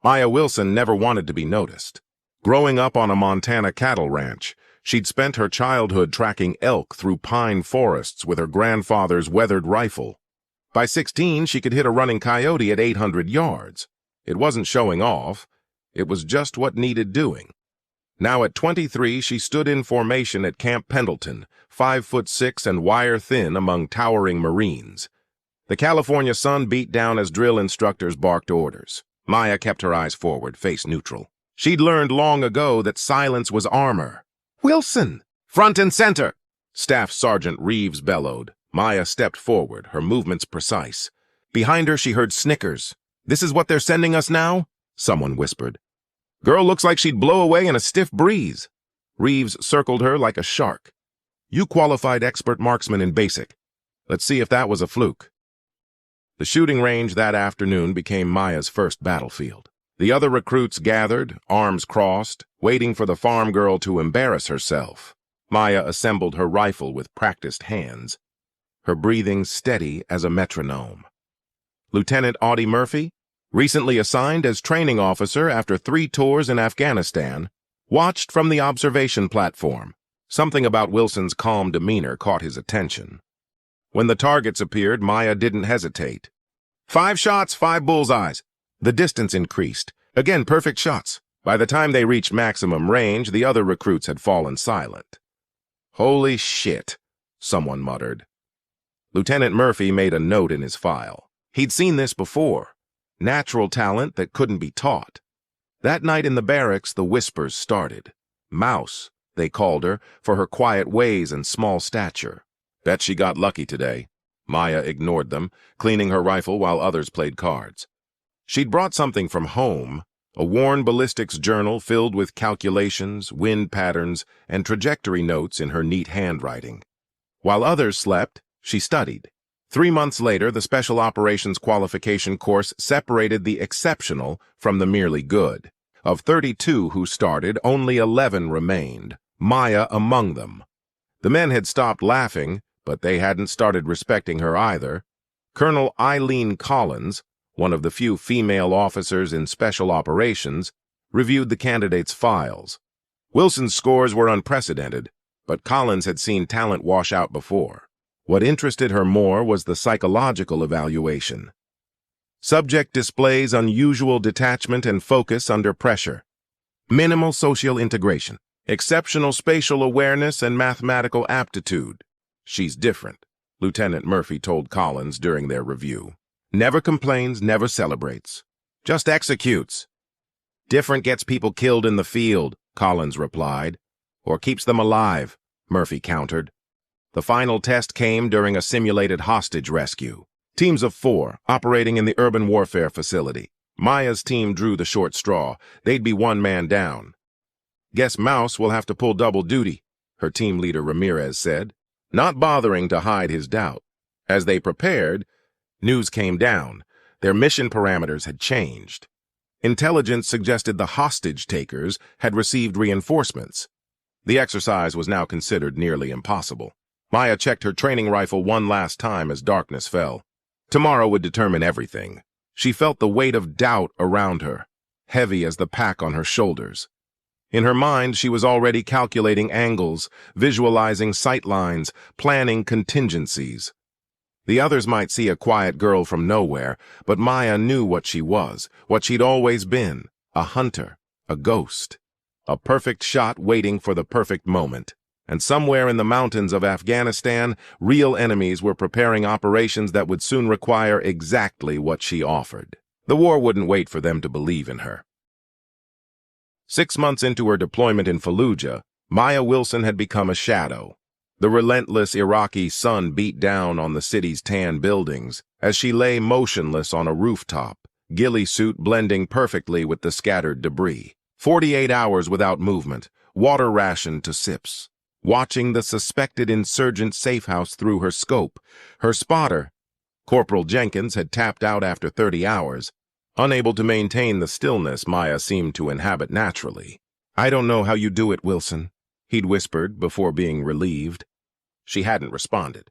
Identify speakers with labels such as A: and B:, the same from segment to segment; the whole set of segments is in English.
A: Maya Wilson never wanted to be noticed. Growing up on a Montana cattle ranch, she'd spent her childhood tracking elk through pine forests with her grandfather's weathered rifle. By 16, she could hit a running coyote at 800 yards. It wasn't showing off. It was just what needed doing. Now at 23, she stood in formation at Camp Pendleton, 5'6" and wire-thin among towering Marines. The California sun beat down as drill instructors barked orders. Maya kept her eyes forward, face neutral. She'd learned long ago that silence was armor. "Wilson! Front and center!" Staff Sergeant Reeves bellowed. Maya stepped forward, her movements precise. Behind her, she heard snickers. "This is what they're sending us now?" someone whispered. "Girl looks like she'd blow away in a stiff breeze." Reeves circled her like a shark. "You qualified expert marksman in basic. Let's see if that was a fluke." The shooting range that afternoon became Maya's first battlefield. The other recruits gathered, arms crossed, waiting for the farm girl to embarrass herself. Maya assembled her rifle with practiced hands, her breathing steady as a metronome. Lieutenant Audie Murphy, recently assigned as training officer after 3 tours in Afghanistan, watched from the observation platform. Something about Wilson's calm demeanor caught his attention. When the targets appeared, Maya didn't hesitate. 5 shots, 5 bullseyes. The distance increased. Again, perfect shots. By the time they reached maximum range, the other recruits had fallen silent. "Holy shit," someone muttered. Lieutenant Murphy made a note in his file. He'd seen this before. Natural talent that couldn't be taught. That night in the barracks, the whispers started. Mouse, they called her, for her quiet ways and small stature. Bet she got lucky today. Maya ignored them, cleaning her rifle while others played cards. She'd brought something from home, a worn ballistics journal filled with calculations, wind patterns, and trajectory notes in her neat handwriting. While others slept, she studied. 3 months later, the Special Operations Qualification course separated the exceptional from the merely good. Of 32 who started, only 11 remained, Maya among them. The men had stopped laughing, but they hadn't started respecting her either. Colonel Eileen Collins, one of the few female officers in Special Operations, reviewed the candidates' files. Wilson's scores were unprecedented, but Collins had seen talent wash out before. What interested her more was the psychological evaluation. Subject displays unusual detachment and focus under pressure. Minimal social integration. Exceptional spatial awareness and mathematical aptitude. "She's different," Lieutenant Murphy told Collins during their review. "Never complains, never celebrates. Just executes." "Different gets people killed in the field," Collins replied. "Or keeps them alive," Murphy countered. The final test came during a simulated hostage rescue. Teams of 4, operating in the urban warfare facility. Maya's team drew the short straw. They'd be 1 man down. "Guess Mouse will have to pull double duty," her team leader Ramirez said, not bothering to hide his doubt. As they prepared, news came down. Their mission parameters had changed. Intelligence suggested the hostage takers had received reinforcements. The exercise was now considered nearly impossible. Maya checked her training rifle one last time as darkness fell. Tomorrow would determine everything. She felt the weight of doubt around her, heavy as the pack on her shoulders. In her mind, she was already calculating angles, visualizing sight lines, planning contingencies. The others might see a quiet girl from nowhere, but Maya knew what she was, what she'd always been, a hunter, a ghost, a perfect shot waiting for the perfect moment. And somewhere in the mountains of Afghanistan, real enemies were preparing operations that would soon require exactly what she offered. The war wouldn't wait for them to believe in her. 6 months into her deployment in Fallujah, Maya Wilson had become a shadow. The relentless Iraqi sun beat down on the city's tan buildings as she lay motionless on a rooftop, ghillie suit blending perfectly with the scattered debris. 48 hours without movement, water rationed to sips. Watching the suspected insurgent safehouse through her scope, her spotter, Corporal Jenkins, had tapped out after 30 hours, unable to maintain the stillness Maya seemed to inhabit naturally. "I don't know how you do it, Wilson," he'd whispered before being relieved. She hadn't responded.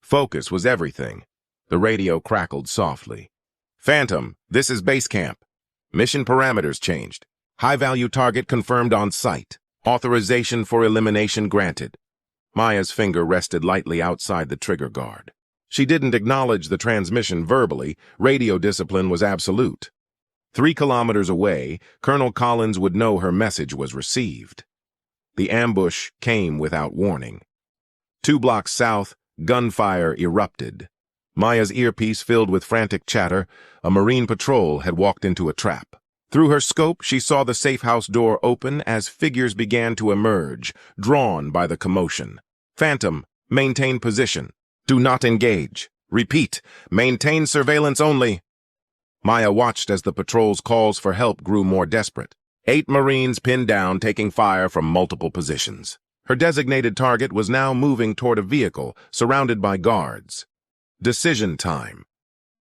A: Focus was everything. The radio crackled softly. "Phantom, this is base camp." Mission parameters changed. High-value target confirmed on sight. Authorization for elimination granted. Maya's finger rested lightly outside the trigger guard. She didn't acknowledge the transmission verbally. Radio discipline was absolute. 3 kilometers away, Colonel Collins would know her message was received. The ambush came without warning. 2 blocks south, gunfire erupted. Maya's earpiece filled with frantic chatter. A Marine patrol had walked into a trap. Through her scope, she saw the safe house door open as figures began to emerge, drawn by the commotion. Phantom, maintain position. Do not engage. Repeat, maintain surveillance only. Maya watched as the patrol's calls for help grew more desperate. 8 Marines pinned down, taking fire from multiple positions. Her designated target was now moving toward a vehicle, surrounded by guards. Decision time.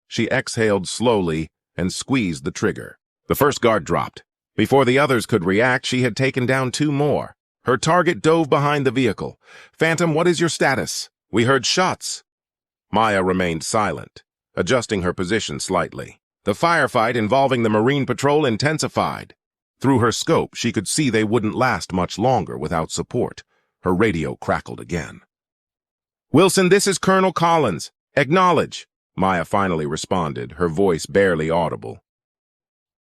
A: She exhaled slowly and squeezed the trigger. The first guard dropped. Before the others could react, she had taken down 2 more. Her target dove behind the vehicle. Phantom, what is your status? We heard shots. Maya remained silent, adjusting her position slightly. The firefight involving the Marine patrol intensified. Through her scope, she could see they wouldn't last much longer without support. Her radio crackled again. Wilson, this is Colonel Collins. Acknowledge. Maya finally responded, her voice barely audible.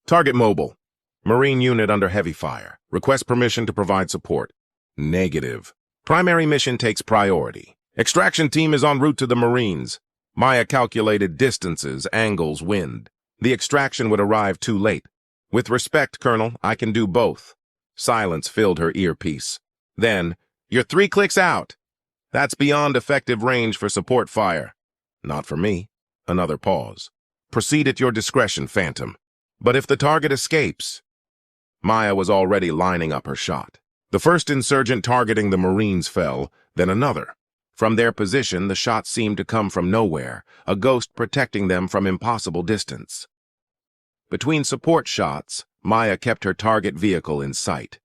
A: Target mobile. Marine unit under heavy fire. Request permission to provide support. Negative. Primary mission takes priority. Extraction team is en route to the Marines. Maya calculated distances, angles, wind. The extraction would arrive too late. With respect, Colonel, I can do both. Silence filled her earpiece. Then, you're 3 clicks out. That's beyond effective range for support fire. Not for me. Another pause. Proceed at your discretion, Phantom. But if the target escapes... Maya was already lining up her shot. The first insurgent targeting the Marines fell, then another. From their position, the shot seemed to come from nowhere, a ghost protecting them from impossible distance. Between support shots, Maya kept her target vehicle in sight.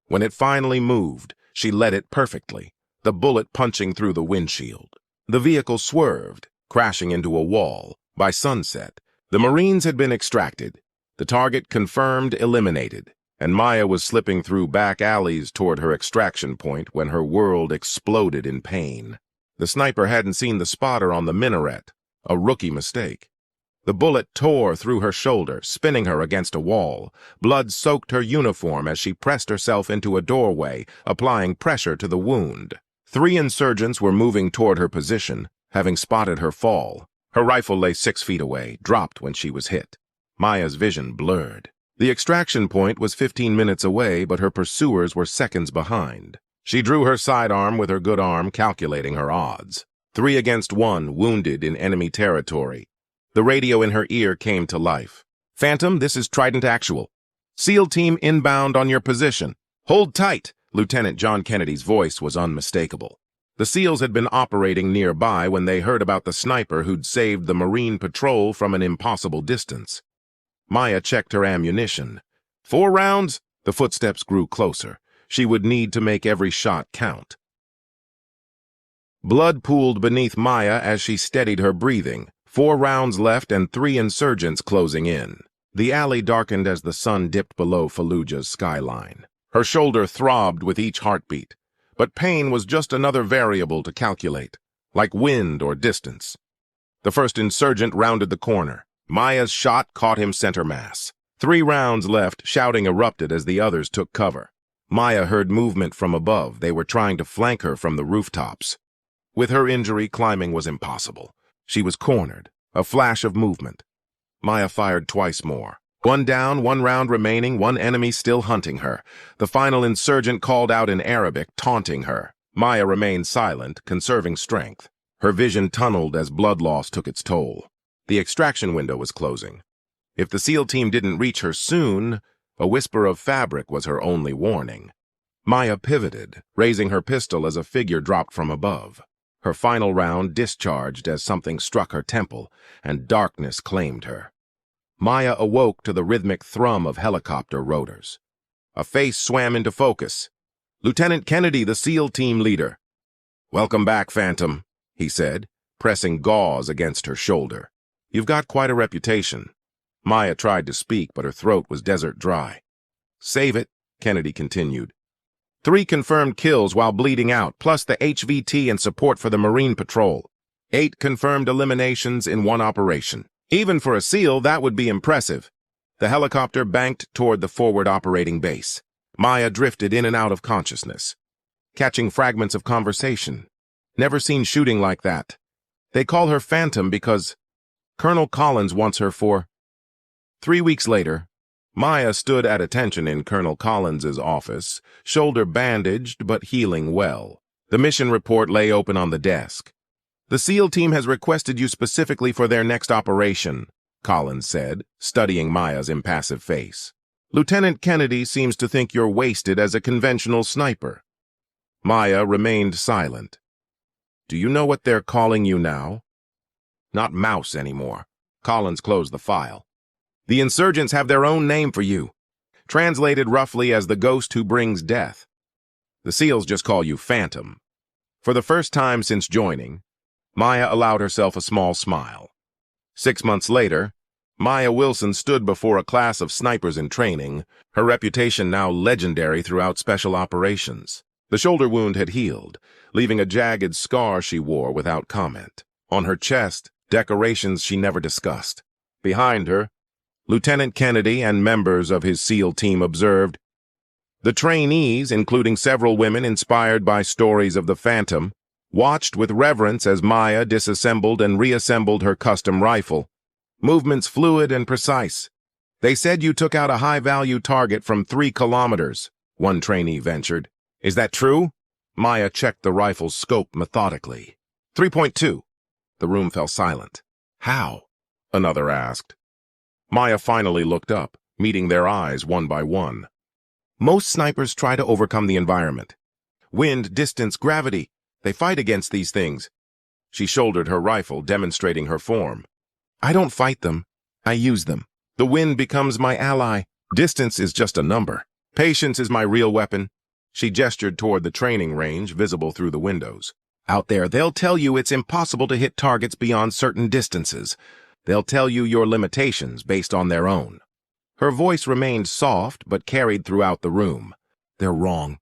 A: When it finally moved, she led it perfectly, the bullet punching through the windshield. The vehicle swerved, crashing into a wall. By sunset, the Marines had been extracted, the target confirmed eliminated, and Maya was slipping through back alleys toward her extraction point when her world exploded in pain. The sniper hadn't seen the spotter on the minaret, a rookie mistake. The bullet tore through her shoulder, spinning her against a wall. Blood soaked her uniform as she pressed herself into a doorway, applying pressure to the wound. 3 insurgents were moving toward her position, having spotted her fall. Her rifle lay 6 feet away, dropped when she was hit. Maya's vision blurred. The extraction point was 15 minutes away, but her pursuers were seconds behind. She drew her sidearm with her good arm, calculating her odds. 3 against 1, wounded in enemy territory. The radio in her ear came to life. Phantom, this is Trident Actual. SEAL team inbound on your position. Hold tight. Lieutenant John Kennedy's voice was unmistakable. The SEALs had been operating nearby when they heard about the sniper who'd saved the Marine patrol from an impossible distance. Maya checked her ammunition. 4 rounds? The footsteps grew closer. She would need to make every shot count. Blood pooled beneath Maya as she steadied her breathing. 4 rounds left and 3 insurgents closing in. The alley darkened as the sun dipped below Fallujah's skyline. Her shoulder throbbed with each heartbeat, but pain was just another variable to calculate, like wind or distance. The first insurgent rounded the corner. Maya's shot caught him center mass. 3 rounds left, shouting erupted as the others took cover. Maya heard movement from above. They were trying to flank her from the rooftops. With her injury, climbing was impossible. She was cornered, a flash of movement. Maya fired twice more. 1 down, 1 round remaining, 1 enemy still hunting her. The final insurgent called out in Arabic, taunting her. Maya remained silent, conserving strength. Her vision tunneled as blood loss took its toll. The extraction window was closing. If the SEAL team didn't reach her soon, a whisper of fabric was her only warning. Maya pivoted, raising her pistol as a figure dropped from above. Her final round discharged as something struck her temple, and darkness claimed her. Maya awoke to the rhythmic thrum of helicopter rotors. A face swam into focus. Lieutenant Kennedy, the SEAL team leader. "Welcome back, Phantom," he said, pressing gauze against her shoulder. "You've got quite a reputation." Maya tried to speak, but her throat was desert dry. Save it, Kennedy continued. 3 confirmed kills while bleeding out, plus the HVT and support for the Marine Patrol. 8 confirmed eliminations in one operation. Even for a SEAL, that would be impressive. The helicopter banked toward the forward operating base. Maya drifted in and out of consciousness, catching fragments of conversation. Never seen shooting like that. They call her Phantom because Colonel Collins wants her for... 3 weeks later, Maya stood at attention in Colonel Collins's office, shoulder bandaged but healing well. The mission report lay open on the desk. The SEAL team has requested you specifically for their next operation, Collins said, studying Maya's impassive face. Lieutenant Kennedy seems to think you're wasted as a conventional sniper. Maya remained silent. Do you know what they're calling you now? Not Mouse anymore. Collins closed the file. The insurgents have their own name for you, translated roughly as the ghost who brings death. The SEALs just call you Phantom. For the first time since joining, Maya allowed herself a small smile. 6 months later, Maya Wilson stood before a class of snipers in training, her reputation now legendary throughout special operations. The shoulder wound had healed, leaving a jagged scar she wore without comment. On her chest, decorations she never discussed. Behind her, Lieutenant Kennedy and members of his SEAL team observed. The trainees, including several women inspired by stories of the Phantom, watched with reverence as Maya disassembled and reassembled her custom rifle. Movements fluid and precise. They said you took out a high-value target from 3 kilometers, one trainee ventured. Is that true? Maya checked the rifle's scope methodically. 3.2. The room fell silent. How? Another asked. Maya finally looked up, meeting their eyes one by one. Most snipers try to overcome the environment. Wind, distance, gravity. They fight against these things. She shouldered her rifle, demonstrating her form. I don't fight them. I use them. The wind becomes my ally. Distance is just a number. Patience is my real weapon. She gestured toward the training range, visible through the windows. Out there, they'll tell you it's impossible to hit targets beyond certain distances. They'll tell you your limitations based on their own. Her voice remained soft, but carried throughout the room. They're wrong.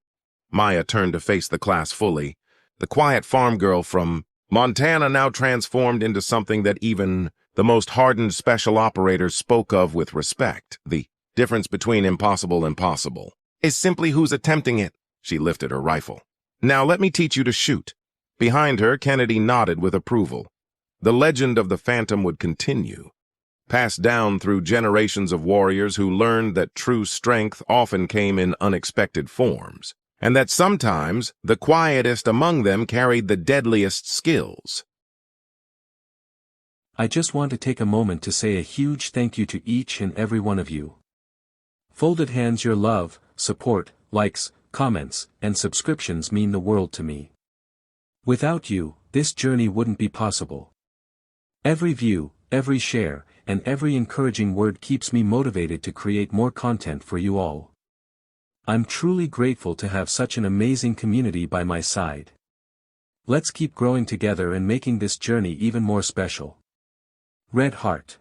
A: Maya turned to face the class fully. The quiet farm girl from Montana now transformed into something that even the most hardened special operators spoke of with respect. The difference between impossible and possible is simply who's attempting it. She lifted her rifle. Now let me teach you to shoot. Behind her, Kennedy nodded with approval. The legend of the Phantom would continue, passed down through generations of warriors who learned that true strength often came in unexpected forms, and that sometimes the quietest among them carried the deadliest skills.
B: I just want to take a moment to say a huge thank you to each and every one of you. Folded hands, your love, support, likes, comments, and subscriptions mean the world to me. Without you, this journey wouldn't be possible. Every view, every share, and every encouraging word keeps me motivated to create more content for you all. I'm truly grateful to have such an amazing community by my side. Let's keep growing together and making this journey even more special. Red Heart.